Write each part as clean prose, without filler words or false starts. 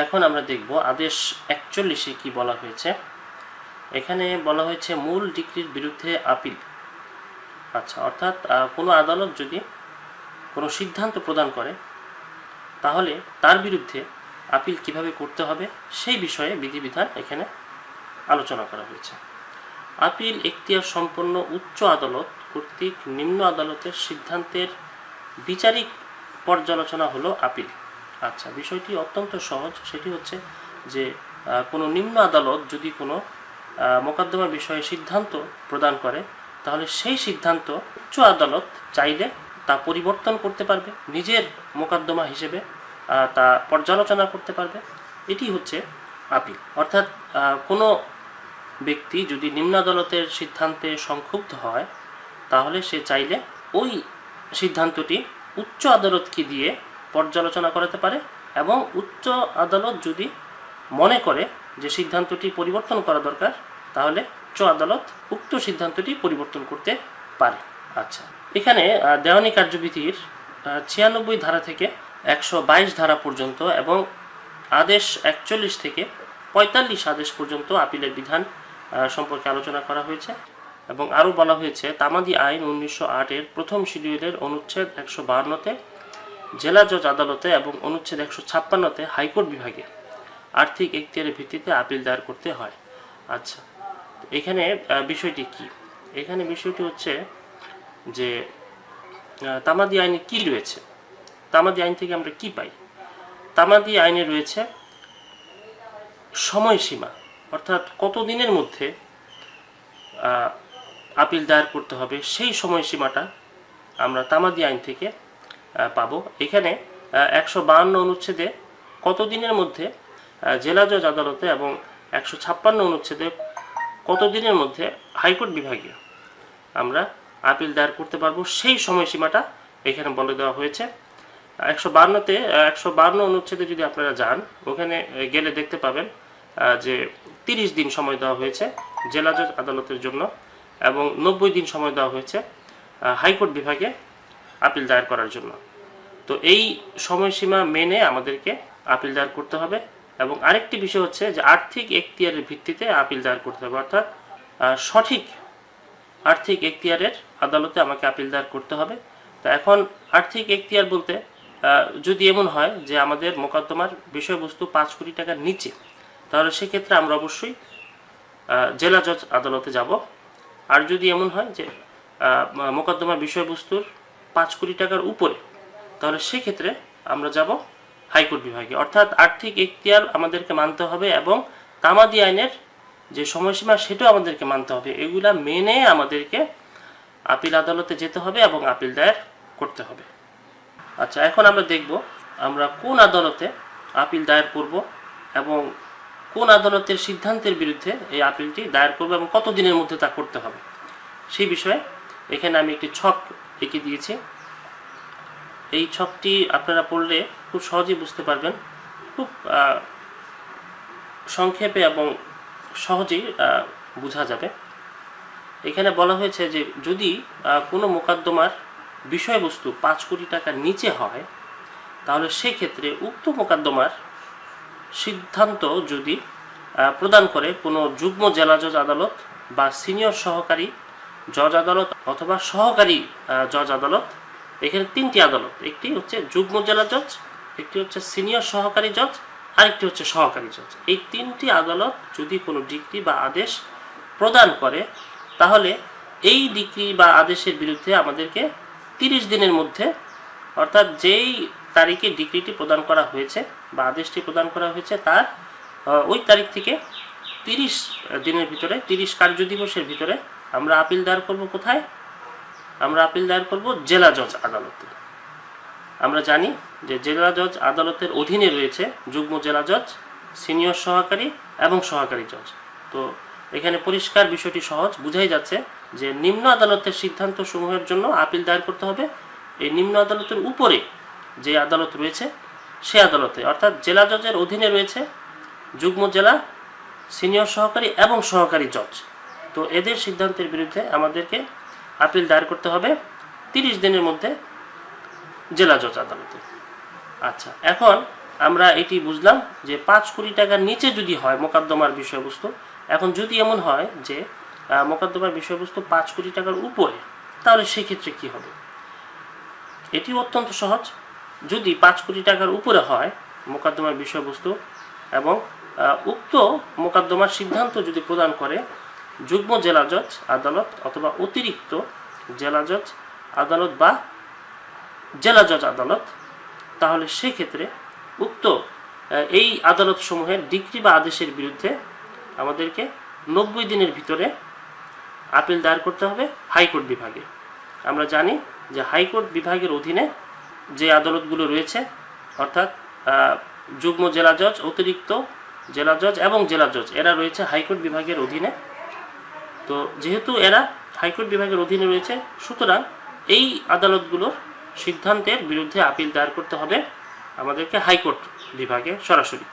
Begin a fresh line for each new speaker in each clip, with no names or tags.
এখন আমরা দেখব আদেশ ৪১-এ কি বলা হয়েছে। এখানে বলা হয়েছে মূল ডিক্রির বিরুদ্ধে আপিল। আচ্ছা, অর্থাৎ কোনো আদালত যদি কোনো সিদ্ধান্ত প্রদান করে তাহলে তার বিরুদ্ধে আপিল কিভাবে করতে হবে সেই বিষয়ে বিধিবিধান এখানে আলোচনা করা হয়েছে। আপিল এখতিয়ার সম্পন্ন উচ্চ আদালত কর্তৃক নিম্ন আদালতের সিদ্ধান্তের বিচারিক পর্যালোচনা হলো আপিল। আচ্ছা, বিষয়টি অত্যন্ত সহজ। সেটি হচ্ছে যে কোনো নিম্ন আদালত যদি কোনো মোকদ্দমার বিষয়ে সিদ্ধান্ত প্রদান করে তাহলে সেই সিদ্ধান্ত উচ্চ আদালত চাইলে তা পরিবর্তন করতে পারবে, নিজের মোকদ্দমা হিসেবে তা পর্যালোচনা করতে পারবে। এটি হচ্ছে আপিল। অর্থাৎ কোনো ব্যক্তি যদি নিম্ন আদালতের সিদ্ধান্তে সংক্ষুব্ধ হয় তাহলে সে চাইলে ওই সিদ্ধান্তটি উচ্চ আদালতকে দিয়ে পর্যালোচনা করাতে পারে, এবং উচ্চ আদালত যদি মনে করে যে সিদ্ধান্তটি পরিবর্তন করা দরকার তাহলে উচ্চ আদালত উক্ত সিদ্ধান্তটি পরিবর্তন করতে পারে। আচ্ছা, এখানে দেওয়ানি কার্যবিধির ৯৬ ধারা থেকে ১২২ ধারা পর্যন্ত এবং আদেশ ৪১ থেকে ৪৫ আদেশ পর্যন্ত আপিলের বিধান সম্পর্কে আলোচনা করা হয়েছে। এবং আরও বলা হয়েছে তামাদি আইন ১৯০৮-এর প্রথম শিডিউলের অনুচ্ছেদ ১৫২-তে জেলা জজ আদালতে এবং অনুচ্ছেদ ১৫৬-তে হাইকোর্ট বিভাগে আর্থিক এখতিয়ারের ভিত্তিতে আপিল দায়ের করতে হয়। আচ্ছা, এখানে বিষয়টি কি? এখানে বিষয়টি হচ্ছে যে তামাদি আইনে কি রয়েছে, তামাদি আইন থেকে আমরা কি পাই। তামাদি আইনে রয়েছে সময়সীমা, অর্থাৎ কতদিনের মধ্যে আপিল দায়ের করতে হবে সেই সময়সীমাটা আমরা তামাদি আইন থেকে পাবো। এখানে ১৫২ অনুচ্ছেদে কতদিনের মধ্যে জেলা জজ আদালতে এবং ১৫৬ অনুচ্ছেদে কতদিনের মধ্যে হাইকোর্ট বিভাগে আমরা আপিল দায়ের করতে পারবো সেই সময়সীমাটা এখানে বলে দেওয়া হয়েছে। ১৫২ অনুচ্ছেদে যদি আপনারা যান ওখানে গেলে দেখতে পাবেন যে ৩০ দিন সময় দেওয়া হয়েছে জেলা জজ আদালতের জন্য এবং ৯০ দিন সময় দেওয়া হয়েছে হাইকোর্ট বিভাগে আপিল দায়ের করার জন্য। তো এই সময়সীমা মেনে আমাদেরকে আপিল দায়ের করতে হবে। এবং আরেকটি বিষয় হচ্ছে যে আর্থিক এখতিয়ারের ভিত্তিতে আপিল দায়ের করতে হবে, অর্থাৎ সঠিক আর্থিক এখতিয়ারের আদালতে আমাকে আপিল দায়ের করতে হবে। তো এখন আর্থিক এখতিয়ার বলতে যদি এমন হয় যে আমাদের মোকদ্দমার বিষয়বস্তু ৫ কোটি টাকার নিচে, তাহলে সেক্ষেত্রে আমরা অবশ্যই জেলা জজ আদালতে যাব। আর যদি এমন হয় যে মোকদ্দমার বিষয়বস্তুর ৫ কোটি টাকার উপরে, তাহলে সেক্ষেত্রে আমরা যাব হাইকোর্ট বিভাগে। অর্থাৎ আর্থিক এখতিয়ার আমাদেরকে মানতে হবে এবং তামাদি আইনের যে সময়সীমা সেটাও আমাদেরকে মানতে হবে। এগুলা মেনে আমাদেরকে আপিল আদালতে যেতে হবে এবং আপিল দায়ের করতে হবে। আচ্ছা, এখন আমরা দেখব আমরা কোন আদালতে আপিল দায়ের করব এবং কোন আদালতের সিদ্ধান্তের বিরুদ্ধে এই আপিলটি দায়ের করব এবং কত দিনের মধ্যে তা করতে হবে সেই বিষয়ে এখানে আমি একটি ছক এঁকে দিয়েছি। এই ছকটি আপনারা পড়লে খুব সহজেই বুঝতে পারবেন, খুব সংক্ষেপে এবং সহজেই বোঝা যাবে। এখানে বলা হয়েছে যে যদি কোনো মোকদ্দমার বিষয়বস্তু ৫ কোটি টাকার নিচে হয় তাহলে সেক্ষেত্রে উক্ত মোকদ্দমার সিদ্ধান্ত যদি প্রদান করে কোনো যুগ্ম জেলা জজ আদালত বা সিনিয়র সহকারী জজ আদালত অথবা সহকারী জজ আদালত, এখানে ৩টি আদালত, একটি হচ্ছে যুগ্ম জেলা জজ, একটি হচ্ছে সিনিয়র সহকারী জজ, আরেকটি হচ্ছে সহকারী জজ। এই ৩টি আদালত যদি কোনো ডিক্রি বা আদেশ প্রদান করে তাহলে এই ডিক্রি বা আদেশের বিরুদ্ধে আমাদেরকে ৩০ দিনের মধ্যে, অর্থাৎ যেই তারিখে ডিক্রিটি প্রদান করা হয়েছে বা আদেশটি প্রদান করা হয়েছে তার ওই তারিখ থেকে ৩০ দিনের ভিতরে, ৩০ কার্যদিবসের ভিতরে আমরা আপিল দায়ের করব। কোথায়? আমরা আপিল দায়ের করব জেলা জজ আদালতে। আমরা জানি যে জেলা জজ আদালতের অধীনে রয়েছে যুগ্ম জেলা জজ, সিনিয়র সহকারী এবং সহকারী জজ। তো এখানে পরিষ্কার বিষয়টি সহজ, বুঝাই যাচ্ছে যে নিম্ন আদালতের সিদ্ধান্ত সমূহের জন্য আপিল দায়ের করতে হবে এই নিম্ন আদালতের উপরে যে আদালত রয়েছে সে আদালতে, অর্থাৎ জেলা জজের অধীনে রয়েছে যুগ্ম জেলা, সিনিয়র সহকারী এবং সহকারী জজ। তো এদের সিদ্ধান্তের বিরুদ্ধে আমাদেরকে আপিল দায়ের করতে হবে ৩০ দিনের মধ্যে জেলা জজ আদালতে। আচ্ছা, এখন আমরা এটি বুঝলাম যে 5 কোটি টাকার নিচে যদি হয় মোকদ্দমার বিষয়বস্তু, এখন যদি এমন হয় যে মোকদ্দমার বিষয়বস্তু 5 কোটি টাকার উপরে, তাহলে সেক্ষেত্রে কি হবে? এটি অত্যন্ত সহজ। যদি 5 কোটি টাকার উপরে হয় মোকদ্দমার বিষয়বস্তু এবং উক্ত মোকদ্দমার সিদ্ধান্ত যদি প্রদান করে যুগ্ম জেলা জজ আদালত অথবা অতিরিক্ত জেলা জজ আদালত বা জেলা জজ আদালত, তাহলে সেক্ষেত্রে উক্ত এই আদালত সমূহের ডিক্রি বা আদেশের বিরুদ্ধে আমাদেরকে 90 দিনের ভিতরে আপিল দায়ের করতে হবে হাইকোর্ট বিভাগে। আমরা জানি যে হাইকোর্ট বিভাগের অধীনে যে আদালতগুলো রয়েছে, অর্থাৎ যুগ্ম জেলা জজ, অতিরিক্ত জেলা জজ এবং জেলা জজ, এরা রয়েছে হাইকোর্ট বিভাগের অধীনে। তো যেহেতু এরা হাইকোর্ট বিভাগের অধীনে রয়েছে, সুতরাং এই আদালতগুলোর সিদ্ধান্তের বিরুদ্ধে আপিল দায়ের করতে হবে আমাদেরকে হাইকোর্ট বিভাগে সরাসরি,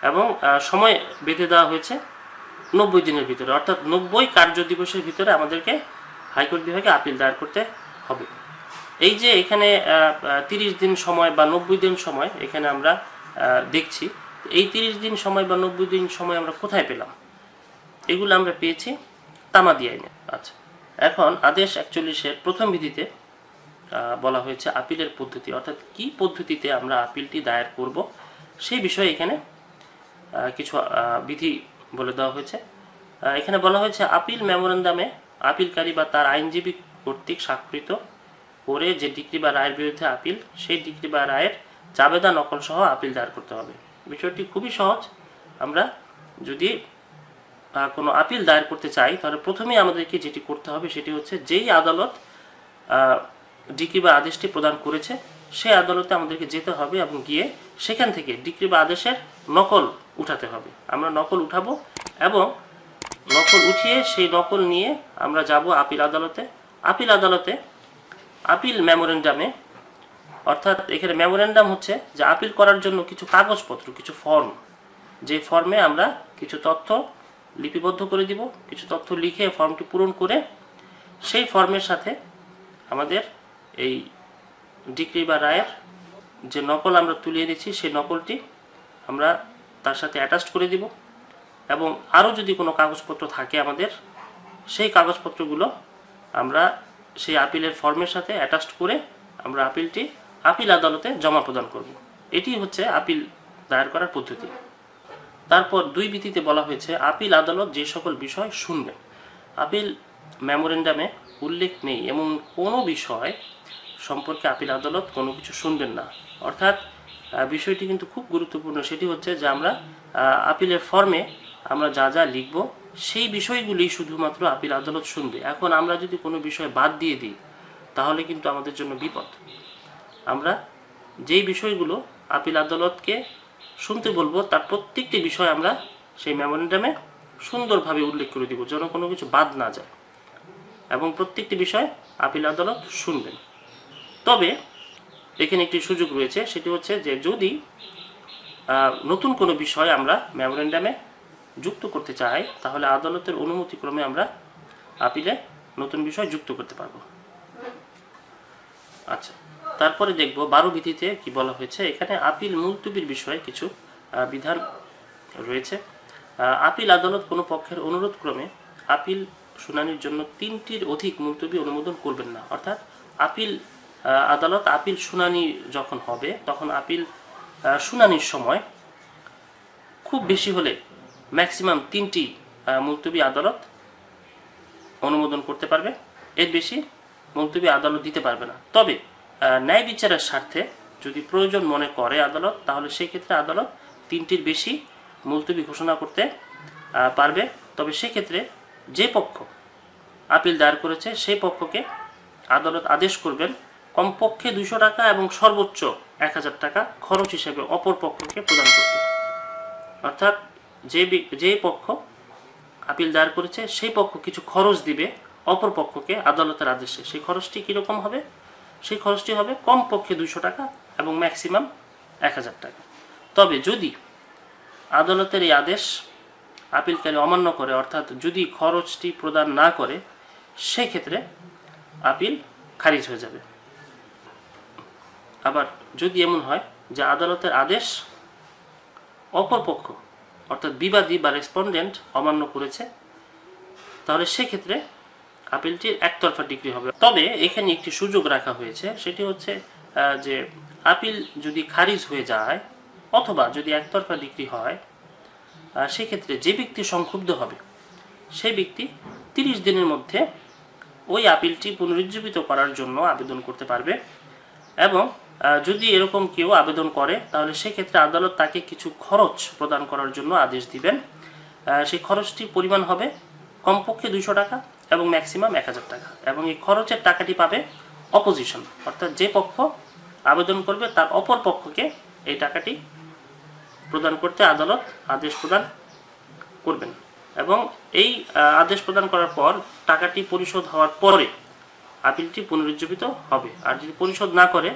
এবং সময় বেঁধে দেওয়া হয়েছে 90 দিনের ভিতরে, অর্থাৎ 90 কার্য দিবসের ভিতরে আমাদেরকে হাইকোর্ট বিভাগে আপিল দায়ের করতে হবে। এই যে এখানে 30 দিন সময় বা 90 দিন সময় এখানে আমরা দেখছি, এই 30 দিন সময় বা 90 দিন সময় আমরা কোথায় পেলাম? এগুলো আমরা পেয়েছি তামাদি আইনে। আচ্ছা, এখন আদেশ 41-এর প্রথম বিধিতে বলা হয়েছে আপিলের পদ্ধতি, অর্থাৎ কি পদ্ধতিতে আমরা আপিলটি দায়ের করব সেই বিষয়ে এখানে কিছু বিধি বলে দেওয়া হয়েছে। এখানে বলা হয়েছে আপিল মেমোরেন্ডামে আপিলকারী বা তার আইনজীবী কর্তৃক স্বাক্ষরিত করে যে ডিক্রি বা রায়ের বিরুদ্ধে আপিল, সেই ডিক্রি বা রায়ের জাবেদা নকল সহ আপিল দায়ের করতে হবে। বিষয়টি খুবই সহজ। আমরা যদি কোনো আপিল দায়ের করতে চাই তাহলে প্রথমেই আমাদেরকে যেটি করতে হবে সেটি হচ্ছে যেই আদালত ডিক্রি বা আদেশটি প্রদান করেছে সেই আদালতে আমাদেরকে যেতে হবে এবং গিয়ে সেখান থেকে ডিক্রি বা আদেশের নকল উঠাতে হবে। আমরা নকল উঠাবো এবং নকল উঠিয়ে সেই নকল নিয়ে আমরা যাব আপিল আদালতে। আপিল আদালতে আপিল মেমোরেন্ডামে, অর্থাৎ এখানে মেমোরেন্ডাম হচ্ছে যে আপিল করার জন্য কিছু কাগজপত্র, কিছু ফর্ম, যে ফর্মে আমরা কিছু তথ্য লিপিবদ্ধ করে দিব, কিছু তথ্য লিখে ফর্মটি পূরণ করে সেই ফর্মের সাথে আমাদের এই ডিক্রি বা রায়ের যে নকল আমরা তুলে এনেছি সেই নকলটি আমরা তার সাথে অ্যাটাচ করে দিব, এবং আরও যদি কোনো কাগজপত্র থাকে আমাদের, সেই কাগজপত্রগুলো আমরা সেই আপিলের ফর্মের সাথে অ্যাটাচ করে আমরা আপিলটি আপিল আদালতে জমা প্রদান করব। এটি হচ্ছে আপিল দায়ের করার পদ্ধতি। তারপর 2 বিধিতে বলা হয়েছে আপিল আদালত যে সকল বিষয় শুনবে। আপিল মেমোরেন্ডামে উল্লেখ নেই এমন কোনো বিষয় সম্পর্কে আপিল আদালত কোনো কিছু শুনবেন না। অর্থাৎ বিষয়টি কিন্তু খুব গুরুত্বপূর্ণ। সেটি হচ্ছে যে আমরা আপিলের ফর্মে আমরা যা যা লিখব সেই বিষয়গুলি শুধুমাত্র আপিল আদালত শুনবে। এখন আমরা যদি কোনো বিষয় বাদ দিয়ে দিই তাহলে কিন্তু আমাদের জন্য বিপদ। আমরা যেই বিষয়গুলো আপিল আদালতকে শুনতে বলবো তার প্রত্যেকটি বিষয় আমরা সেই মেমোরেন্ডামে সুন্দরভাবে উল্লেখ করে দিব, যেন কোনো কিছু বাদ না যায়, এবং প্রত্যেকটি বিষয় আপিল আদালত শুনবেন। তবে এখানে একটি সুযোগ রয়েছে, সেটি হচ্ছে যে যদি নতুন কোনো বিষয় আমরা মেমোরেন্ডামে যুক্ত করতে চাই তাহলে আদালতের অনুমতিক্রমে আমরা আপিলে নতুন বিষয় যুক্ত করতে পারবো। আচ্ছা, তারপরে দেখব 12 বিধিতে কি বলা হয়েছে। এখানে আপিল মুলতবির বিষয়ে কিছু বিধান রয়েছে। আপিল আদালত কোনো পক্ষের অনুরোধ ক্রমে আপিল শুনানির জন্য 3টির অধিক মুলতবি অনুমোদন করবেন না। অর্থাৎ আপিল আদালত আপিল শুনানি যখন হবে তখন আপিল শুনানির সময় খুব বেশি হলে ম্যাক্সিমাম 3টি মুলতবি আদালত অনুমোদন করতে পারবে, এর বেশি মুলতবি আদালত দিতে পারবে না। তবে ন্যায় বিচারের স্বার্থে যদি প্রয়োজন মনে করে আদালত, তাহলে সেই ক্ষেত্রে আদালত 3টির বেশি মুলতবি ঘোষণা করতে পারবে। তবে সেক্ষেত্রে যে পক্ষ আপিল দায়ের করেছে সেই পক্ষকে আদালত আদেশ করবেন কমপক্ষে 200 টাকা এবং সর্বোচ্চ 1000 টাকা খরচ হিসেবে অপর পক্ষকে প্রদান করতে। অর্থাৎ যে পক্ষ আপিল দায়ের করেছে সেই পক্ষ কিছু খরচ দিবে অপর পক্ষকে আদালতের আদেশে। সেই খরচটি কীরকম হবে? সেই খরচটি হবে কমপক্ষে 200 টাকা এবং ম্যাক্সিমাম 1000 টাকা। তবে যদি আদালতের এই আদেশ আপিলকারী অমান্য করে, অর্থাৎ যদি খরচটি প্রদান না করে, সেই ক্ষেত্রে আপিল খারিজ হয়ে যাবে। আবার যদি এমন হয় যে আদালতের আদেশ অপরপক্ষ অর্থাৎ বিবাদী বা রেসপন্ডেন্ট অমান্য করেছে, তাহলে সেক্ষেত্রে আপিলটির একতরফা ডিক্রি হবে। তবে এখানে একটি সুযোগ রাখা হয়েছে, সেটি হচ্ছে যে আপিল যদি খারিজ হয়ে যায় অথবা যদি একতরফা ডিক্রি হয়, সেক্ষেত্রে যে ব্যক্তি সংক্ষুব্ধ হবে সেই ব্যক্তি 30 দিনের মধ্যে ওই আপিলটি পুনরুজ্জীবিত করার জন্য আবেদন করতে পারবে। এবং যদি এরকম কেউ আবেদন করে তাহলে সেক্ষেত্রে আদালত তাকে কিছু খরচ প্রদান করার জন্য আদেশ দিবেন। সেই খরচটির পরিমাণ হবে কমপক্ষে 200 টাকা এবং ম্যাক্সিমাম 1000 টাকা, এবং এই খরচের টাকাটি পাবে অপোজিশন, অর্থাৎ যে পক্ষ আবেদন করবে তার অপর পক্ষকে এই টাকাটি প্রদান করতে আদালত আদেশ প্রদান করবেন। এবং এই আদেশ প্রদান করার পর টাকাটি পরিশোধ হওয়ার পরে আপিলটি পুনরুজ্জীবিত হবে, আর যদি পরিশোধ না করে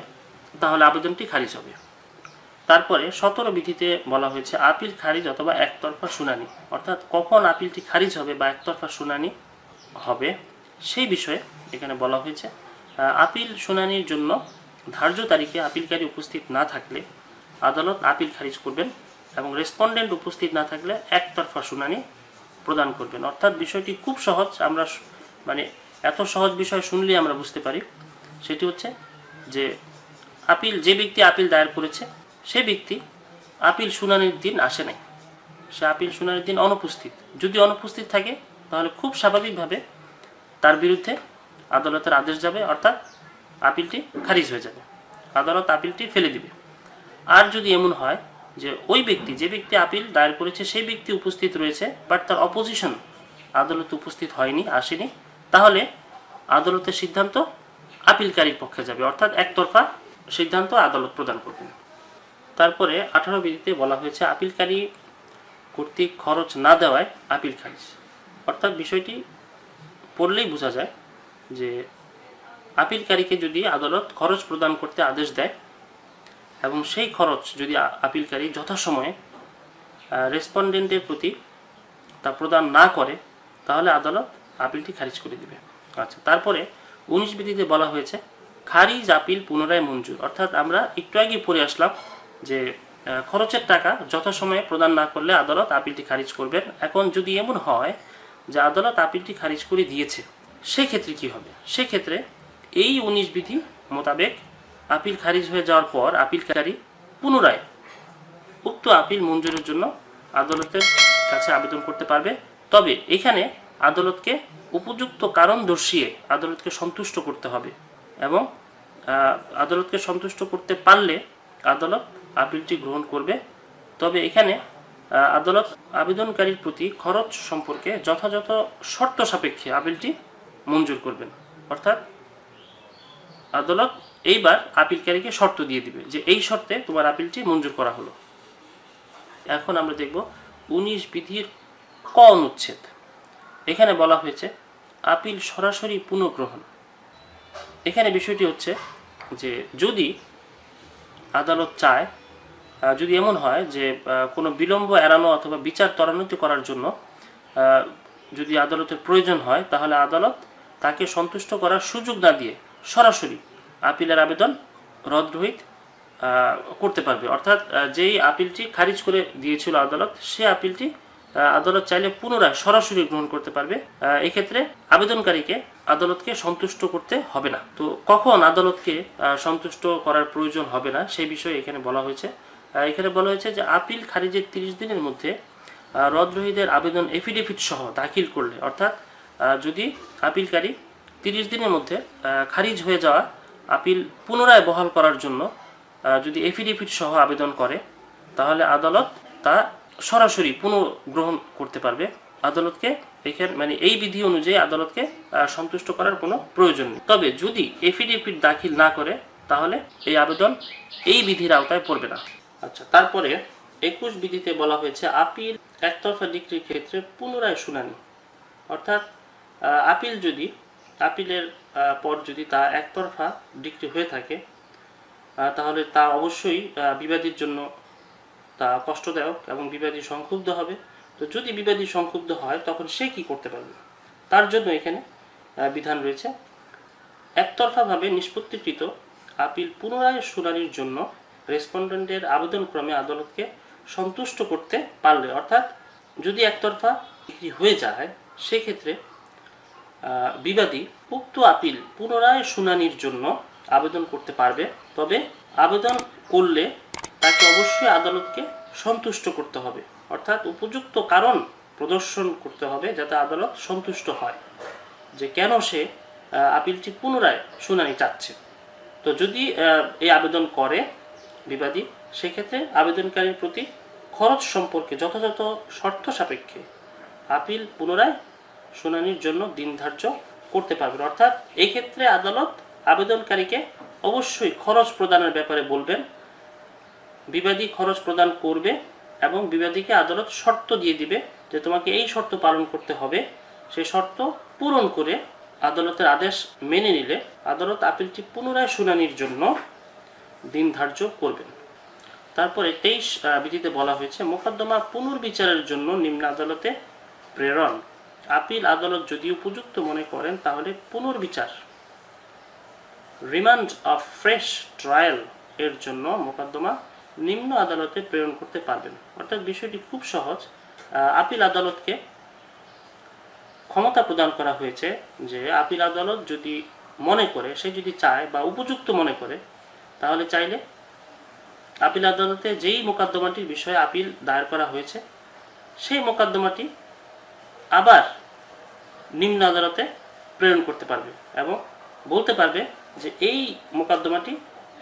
তাহলে আবেদনটি খারিজ হবে। তারপরে 17 বিধিতে বলা হয়েছে আপিল খারিজ অথবা একতরফা শুনানি, অর্থাৎ কখন আপিলটি খারিজ হবে বা একতরফা শুনানি হবে সেই বিষয়ে এখানে বলা হয়েছে। আপিল শুনানির জন্য ধার্য তারিখে আপিলকারী উপস্থিত না থাকলে আদালত আপিল খারিজ করবেন, এবং রেসপন্ডেন্ট উপস্থিত না থাকলে একতরফা শুনানি প্রদান করবেন। অর্থাৎ বিষয়টি খুব সহজ, আমরা মানে এত সহজ বিষয় শুনলেই আমরা বুঝতে পারি। সেটি হচ্ছে যে যে ব্যক্তি আপিল দায়ের করেছে সে ব্যক্তি আপিল শুনানির দিন আসে নাই, সে আপিল শুনানির দিন অনুপস্থিত। যদি অনুপস্থিত থাকে তাহলে খুব স্বাভাবিকভাবে তার বিরুদ্ধে আদালতের আদেশ যাবে, অর্থাৎ আপিলটি খারিজ হয়ে যাবে, আদালত আপিলটি ফেলে দিবে। আর যদি এমন হয় যে ওই ব্যক্তি যে ব্যক্তি আপিল দায়ের করেছে সেই ব্যক্তি উপস্থিত রয়েছে বাট তার অপোজিশন আদালতে উপস্থিত হয়নি, আসেনি, তাহলে আদালতের সিদ্ধান্ত আপিলকারীর পক্ষে যাবে, অর্থাৎ একতরফা সিদ্ধান্ত আদালত প্রদান করবেন। তারপরে 18 বিধিতে বলা হয়েছে আপিলকারী কর্তৃক খরচ না দেওয়ায় আপিল খারিজ। অর্থাৎ বিষয়টি পড়লেই বোঝা যায় যে আপিলকারীকে যদি আদালত খরচ প্রদান করতে আদেশ দেয় এবং সেই খরচ যদি আপিলকারী যথাসময়ে রেসপন্ডেন্টের প্রতি তা প্রদান না করে তাহলে আদালত আপিলটি খারিজ করে দেবে। আচ্ছা, তারপরে 19 বিধিতে বলা হয়েছে খারিজ আপিল পুনরায় মঞ্জুর। অর্থাৎ আমরা একটু আগে পড়ে আসলাম যে খরচের টাকা যথাসময়ে প্রদান না করলে আদালত আপিলটি খারিজ করবেন। এখন যদি এমন হয় যে আদালত আপিলটি খারিজ করে দিয়েছে, সেক্ষেত্রে কি হবে? সেক্ষেত্রে এই 19 বিধি মোতাবেক আপিল খারিজ হয়ে যাওয়ার পর আপিলকারী পুনরায় উক্ত আপিল মঞ্জুরের জন্য আদালতের কাছে আবেদন করতে পারবে। তবে এখানে আদালতকে উপযুক্ত কারণ দর্শিয়ে আদালতকে সন্তুষ্ট করতে হবে, এবং আদালতকে সন্তুষ্ট করতে পারলে আদালত আপিলটি গ্রহণ করবে। তবে এখানে আদালত আবেদনকারীর প্রতি খরচ সম্পর্কে যথাযথ শর্ত সাপেক্ষে আপিলটি মঞ্জুর করবেন। অর্থাৎ আদালত এইবার আপিলকারীকে শর্ত দিয়ে দিবে যে এই শর্তে তোমার আপিলটি মঞ্জুর করা হলো। এখন আমরা দেখব 19 বিধির ক অনুচ্ছেদ। এখানে বলা হয়েছে আপিল সরাসরি পুনঃগ্রহণ। এখানে বিষয়টি হচ্ছে যে যদি আদালত চায়, যদি এমন হয় যে কোনো বিলম্ব এড়ানো অথবা বিচার ত্বরান্বিত করার জন্য যদি আদালতের প্রয়োজন হয়, তাহলে আদালত তাকে সন্তুষ্ট করার সুযোগ না দিয়ে সরাসরি আপিলের আবেদন রদরহিত করতে পারবে। অর্থাৎ যেই আপিলটি খারিজ করে দিয়েছিল আদালত, সে আপিলটি আদালত চাইলে পুনরায় সরাসরি গ্রহণ করতে পারবে। এক্ষেত্রে আবেদনকারীকে আদালতকে সন্তুষ্ট করতে হবে না। তো কখন আদালতকে সন্তুষ্ট করার প্রয়োজন হবে না সেই বিষয়ে এখানে বলা হয়েছে। এখানে বলা হয়েছে যে আপিল খারিজের 30 দিনের মধ্যে রদরহিতের আবেদন এফিডেভিট সহ দাখিল করলে, অর্থাৎ যদি আপিলকারী 30 দিনের মধ্যে খারিজ হয়ে যাওয়া আপিল পুনরায় বহাল করার জন্য যদি এফিডেভিট সহ আবেদন করে, তাহলে আদালত তা সরাসরি পুনঃগ্রহণ করতে পারবে। আদালতকে এখানে এই বিধি অনুযায়ী আদালতকে সন্তুষ্ট করার কোনো প্রয়োজন নেই। তবে যদি এফিডেভিট দাখিল না করে তাহলে এই আবেদন এই বিধির আওতায় পড়বে না। আচ্ছা, তারপরে 21 বিধিতে বলা হয়েছে আপিল একতরফা ডিক্রির ক্ষেত্রে পুনরায় শুনানি। অর্থাৎ আপিলের পর যদি তা একতরফা ডিক্রি হয়ে থাকে তাহলে তা অবশ্যই বিবাদীর জন্য তা কষ্টদায়ক এবং বিবাদী সংক্ষুব্ধ হবে। তো যদি বিবাদী সংক্ষুব্ধ হয় তখন সে কি করতে পারবে? তার জন্য এখানে বিধান রয়েছে একতরফাভাবে নিষ্পত্তিকৃত আপিল পুনরায় শুনানির জন্য রেসপন্ডেন্টের আবেদনক্রমে আদালতকে সন্তুষ্ট করতে পারলে, অর্থাৎ যদি একতরফা বিক্রি হয়ে যায় সেক্ষেত্রে বিবাদী উক্ত আপিল পুনরায় শুনানির জন্য আবেদন করতে পারবে। তবে আবেদন করলে তাকে অবশ্যই আদালতকে সন্তুষ্ট করতে হবে, অর্থাৎ উপযুক্ত কারণ প্রদর্শন করতে হবে যাতে আদালত সন্তুষ্ট হয় যে কেন সে আপিলটি পুনরায় শুনানি চাচ্ছে। তো যদি এই আবেদন করে বিবাদী, সেক্ষেত্রে আবেদনকারীর প্রতি খরচ সম্পর্কে যথাযথ শর্ত সাপেক্ষে আপিল পুনরায় শুনানির জন্য দিন ধার্য করতে পারবেন। অর্থাৎ এই ক্ষেত্রে আদালত আবেদনকারীকে অবশ্যই খরচ প্রদানের ব্যাপারে বলবেন, বিবাদী খরচ প্রদান করবে এবং বিবাদীকে আদালত শর্ত দিয়ে দিবে যে তোমাকে এই শর্ত পালন করতে হবে। সেই শর্ত পূরণ করে আদালতের আদেশ মেনে নিলে আদালত আপিলটি পুনরায় শুনানির জন্য দিন ধার্য করবেন। তারপরে 23 বিধিতে বলা হয়েছে মোকদ্দমা পুনর্বিচারের জন্য নিম্ন আদালতে প্রেরণ। আপিল আদালত যদি উপযুক্ত মনে করেন তাহলে পুনর্বিচার রিমান্ড অফ ফ্রেশ ট্রায়াল এর জন্য মোকদ্দমা নিম্ন আদালতে প্রেরণ করতে পারবেন। অর্থাৎ বিষয়টি খুব সহজ। আপিল আদালতকে ক্ষমতা প্রদান করা হয়েছে যে আপিল আদালত যদি মনে করে, সে যদি চায় বা উপযুক্ত মনে করে, তাহলে চাইলে আপিল আদালতে যেই মোকদ্দমাটির বিষয়ে আপিল দায়ের করা হয়েছে সেই মোকদ্দমাটি আবার নিম্ন আদালতে প্রেরণ করতে পারবে এবং বলতে পারবে যে এই মোকদ্দমাটি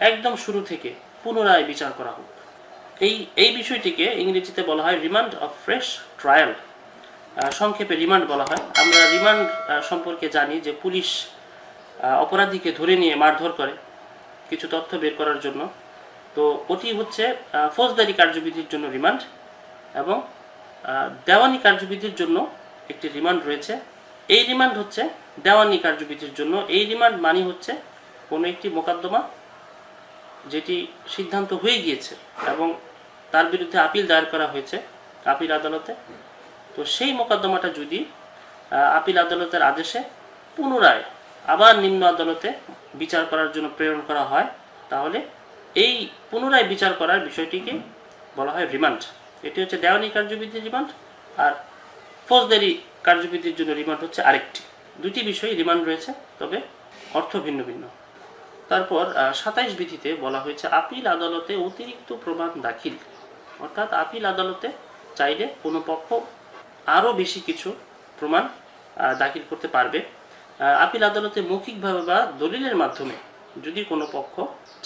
একদম শুরু থেকে পুনরায় বিচার করা হোক। এই বিষয়টিকে ইংরেজিতে বলা হয় রিমান্ড অফ ফ্রেশ ট্রায়াল, সংক্ষেপে রিমান্ড বলা হয়। আমরা রিমান্ড সম্পর্কে জানি যে পুলিশ অপরাধীকে ধরে নিয়ে মারধর করে কিছু তথ্য বের করার জন্য। তো ওটি হচ্ছে ফৌজদারি কার্যবিধির জন্য রিমান্ড, এবং দেওয়ানি কার্যবিধির জন্য একটি রিমান্ড রয়েছে। এই রিমান্ড হচ্ছে দেওয়ানি কার্যবিধির জন্য। এই রিমান্ড মানে হচ্ছে কোনো একটি মোকদ্দমা যেটি সিদ্ধান্ত হয়ে গিয়েছে এবং তার বিরুদ্ধে আপিল দায়ের করা হয়েছে আপিল আদালতে, তো সেই মোকদ্দমাটা যদি আপিল আদালতের আদেশে পুনরায় আবার নিম্ন আদালতে বিচার করার জন্য প্রেরণ করা হয়, তাহলে এই পুনরায় বিচার করার বিষয়টিকে বলা হয় রিমান্ড। এটি হচ্ছে দেওয়ানি কার্যবিধির রিমান্ড, আর ফৌজদারি কার্যবিধির জন্য রিমান্ড হচ্ছে আরেকটি। দুটি বিষয় রিমান্ড রয়েছে, তবে অর্থ ভিন্ন ভিন্ন। তারপর 27 বিধিতে বলা হয়েছে আপিল আদালতে অতিরিক্ত প্রমাণ দাখিল। অর্থাৎ আপিল আদালতে চাইলে কোনো পক্ষ আরও বেশি কিছু প্রমাণ দাখিল করতে পারবে। আপিল আদালতে মৌখিকভাবে বা দলিলের মাধ্যমে যদি কোনো পক্ষ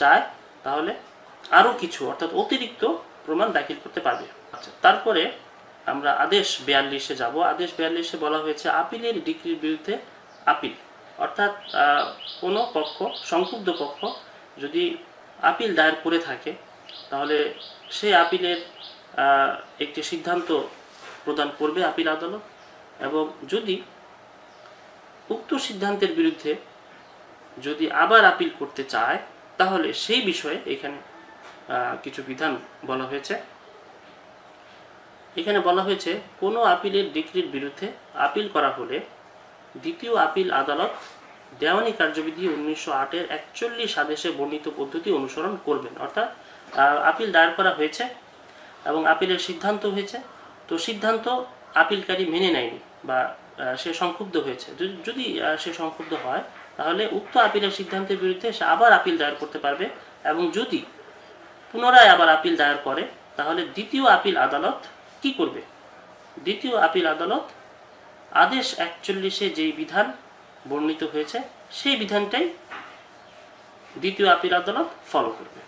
চায় তাহলে আরও কিছু অর্থাৎ অতিরিক্ত প্রমাণ দাখিল করতে পারবে। আচ্ছা, তারপরে আমরা আদেশ 42-এ যাব। আদেশ 42-এ বলা হয়েছে আপিলের ডিক্রির বিরুদ্ধে আপিল। অর্থাৎ কোনো পক্ষ, সংক্ষুব্ধ পক্ষ যদি আপিল দায়ের করে থাকে তাহলে সেই আপিলের একটি সিদ্ধান্ত প্রদান করবে আপিল আদালত, এবং যদি উক্ত সিদ্ধান্তের বিরুদ্ধে যদি আবার আপিল করতে চায় তাহলে সেই বিষয়ে এখানে কিছু বিধান বলা হয়েছে। এখানে বলা হয়েছে কোনো আপিলের ডিক্রির বিরুদ্ধে আপিল করা হলে দ্বিতীয় আপিল আদালত দেওয়ানি কার্যবিধি 1908-এর 41 আদেশে বর্ণিত পদ্ধতি অনুসরণ করবেন। অর্থাৎ আপিল দায়ের করা হয়েছে এবং আপিলের সিদ্ধান্ত হয়েছে, তো সিদ্ধান্ত আপিলকারী মেনে নেয়নি বা সে সংক্ষুব্ধ হয়েছে। যদি সে সংক্ষুব্ধ হয় তাহলে উক্ত আপিলের সিদ্ধান্তের বিরুদ্ধে সে আবার আপিল দায়ের করতে পারবে, এবং যদি পুনরায় আবার আপিল দায়ের করে তাহলে দ্বিতীয় আপিল আদালত কি করবে? দ্বিতীয় আপিল আদালত আদেশ 41-এ যেই বিধান বর্ণিত হয়েছে সেই বিধানটাই দ্বিতীয় আপিল আদালত ফলো করবে।